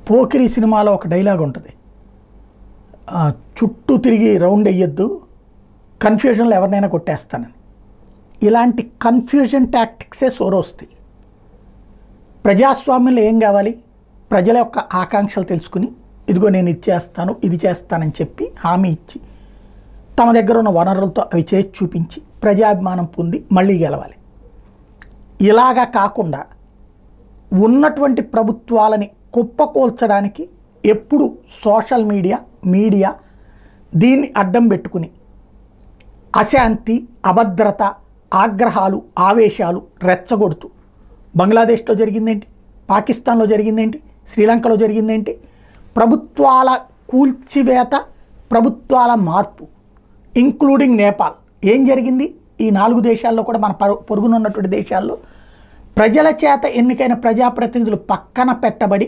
పోకిరి సినిమాలో ఒక డైలాగ్ ఉంటుంది. చుట్టూ తిరిగి రౌండ్ వేయొద్దు, కన్ఫ్యూజన్లో ఎవరినైనా కొట్టేస్తానని. ఇలాంటి కన్ఫ్యూజన్ టాక్టిక్సే సోరోస్ది. ప్రజాస్వామ్యంలో ఏం కావాలి? ప్రజల యొక్క ఆకాంక్షలు తెలుసుకుని, ఇదిగో నేను ఇది చేస్తాను, ఇది చేస్తానని చెప్పి హామీ ఇచ్చి, తమ దగ్గర ఉన్న వనరులతో అవి చేసి చూపించి ప్రజాభిమానం పొంది మళ్ళీ గెలవాలి. ఇలాగా కాకుండా ఉన్నటువంటి ప్రభుత్వాలని కుప్పకూల్చడానికి ఎప్పుడు సోషల్ మీడియా దీన్ని అడ్డం పెట్టుకుని అశాంతి, అభద్రత, ఆగ్రహాలు, ఆవేశాలు రెచ్చగొడుతూ, బంగ్లాదేశ్లో జరిగిందేంటి, పాకిస్తాన్లో జరిగిందేంటి, శ్రీలంకలో జరిగిందేంటి, ప్రభుత్వాల కూల్చివేత, ప్రభుత్వాల మార్పు, ఇంక్లూడింగ్ నేపాల్ ఏం జరిగింది? ఈ 4 దేశాల్లో కూడా మన పొరుగునున్నటువంటి దేశాల్లో ప్రజల చేత ఎన్నికైన ప్రజాప్రతినిధులు పక్కన పెట్టబడి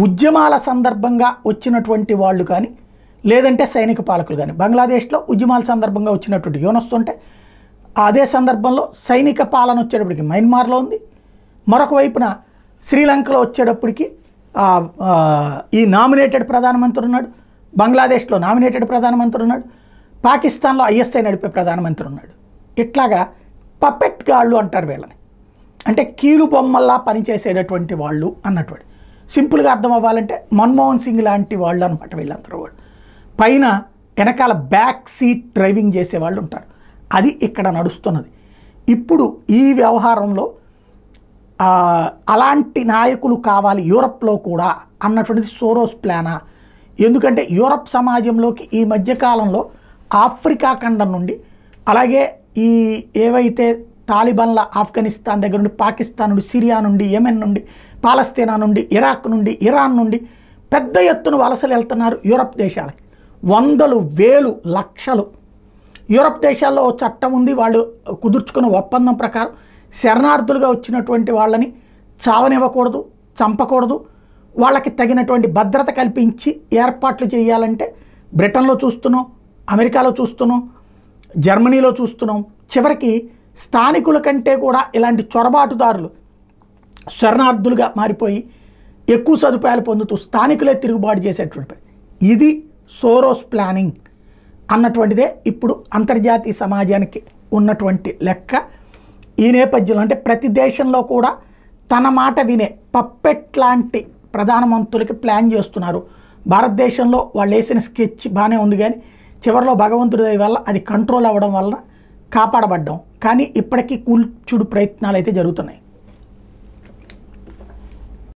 ఉద్యమాల సందర్భంగా వచ్చినటువంటి వాళ్ళు కానీ, లేదంటే సైనిక పాలకులు కానీ, బంగ్లాదేశ్లో ఉద్యమాల సందర్భంగా వచ్చినటువంటి యూనస్ ఉంటే, అదే సందర్భంలో సైనిక పాలన వచ్చేటప్పటికి మయన్మార్లో ఉంది. మరొక వైపున శ్రీలంకలో వచ్చేటప్పటికి ఈ నామినేటెడ్ ప్రధానమంత్రి ఉన్నాడు, బంగ్లాదేశ్లో నామినేటెడ్ ప్రధానమంత్రి ఉన్నాడు, పాకిస్తాన్లో ఐఎస్ఐ నడిపే ప్రధానమంత్రి ఉన్నాడు. ఇట్లాగా పపెట్ గాళ్ళు అంటారు వీళ్ళని. అంటే కీలు బొమ్మల్లా పనిచేసేటటువంటి వాళ్ళు అన్నటువంటి. సింపుల్గా అర్థం అవ్వాలంటే మన్మోహన్ సింగ్ లాంటి వాళ్ళు అనమాట వీళ్ళందరూ. వాళ్ళు పైన వెనకాల బ్యాక్ సీట్ డ్రైవింగ్ చేసేవాళ్ళు ఉంటారు. అది ఇక్కడ నడుస్తున్నది. ఇప్పుడు ఈ వ్యవహారంలో అలాంటి నాయకులు కావాలి యూరప్లో కూడా అన్నటువంటిది సోరోస్ ప్లానా? ఎందుకంటే యూరప్ సమాజంలోకి ఈ మధ్యకాలంలో ఆఫ్రికా ఖండం నుండి, అలాగే ఈ ఏవైతే తాలిబాన్ల ఆఫ్ఘనిస్తాన్ దగ్గర నుండి, పాకిస్తాన్ నుండి, సిరియా నుండి, యెమెన్ నుండి, పాలస్తీనా నుండి, ఇరాక్ నుండి, ఇరాన్ నుండి పెద్ద ఎత్తున వలసలు వెళ్తున్నారు యూరప్ దేశాలకి. వందలు, వేలు, లక్షలు. యూరప్ దేశాల్లో చట్టం ఉంది, వాళ్ళు కుదుర్చుకున్న ఒప్పందం ప్రకారం శరణార్థులుగా వచ్చినటువంటి వాళ్ళని చావనివ్వకూడదు, చంపకూడదు, వాళ్ళకి తగినటువంటి భద్రత కల్పించి ఏర్పాట్లు చేయాలంటే బ్రిటన్లో చూస్తున్నాం, అమెరికాలో చూస్తున్నాం, జర్మనీలో చూస్తున్నాం. చివరికి స్థానికుల కంటే కూడా ఇలాంటి చొరబాటుదారులు శరణార్థులుగా మారిపోయి ఎక్కువ సదుపాయాలు పొందుతూ స్థానికులే తిరుగుబాటు చేసేటువంటి ఇది సోరోస్ ప్లానింగ్ అన్నటువంటిదే ఇప్పుడు అంతర్జాతీయ సమాజానికి ఉన్నటువంటి లెక్క. ఈ నేపథ్యంలో అంటే ప్రతి దేశంలో కూడా తన మాట వినే పప్పెట్ లాంటి ప్రధానమంత్రులకి ప్లాన్ చేస్తున్నారు. భారతదేశంలో వాళ్ళు వేసిన స్కెచ్ బాగానే ఉంది, కానీ చివరిలో భగవంతుడి దయ వల్ల అది కంట్రోల్ అవ్వడం వల్ల కాపాడబడ్డాం. కానీ ఇప్పటికీ కూల్చుడు ప్రయత్నాలు అయితే జరుగుతున్నాయి.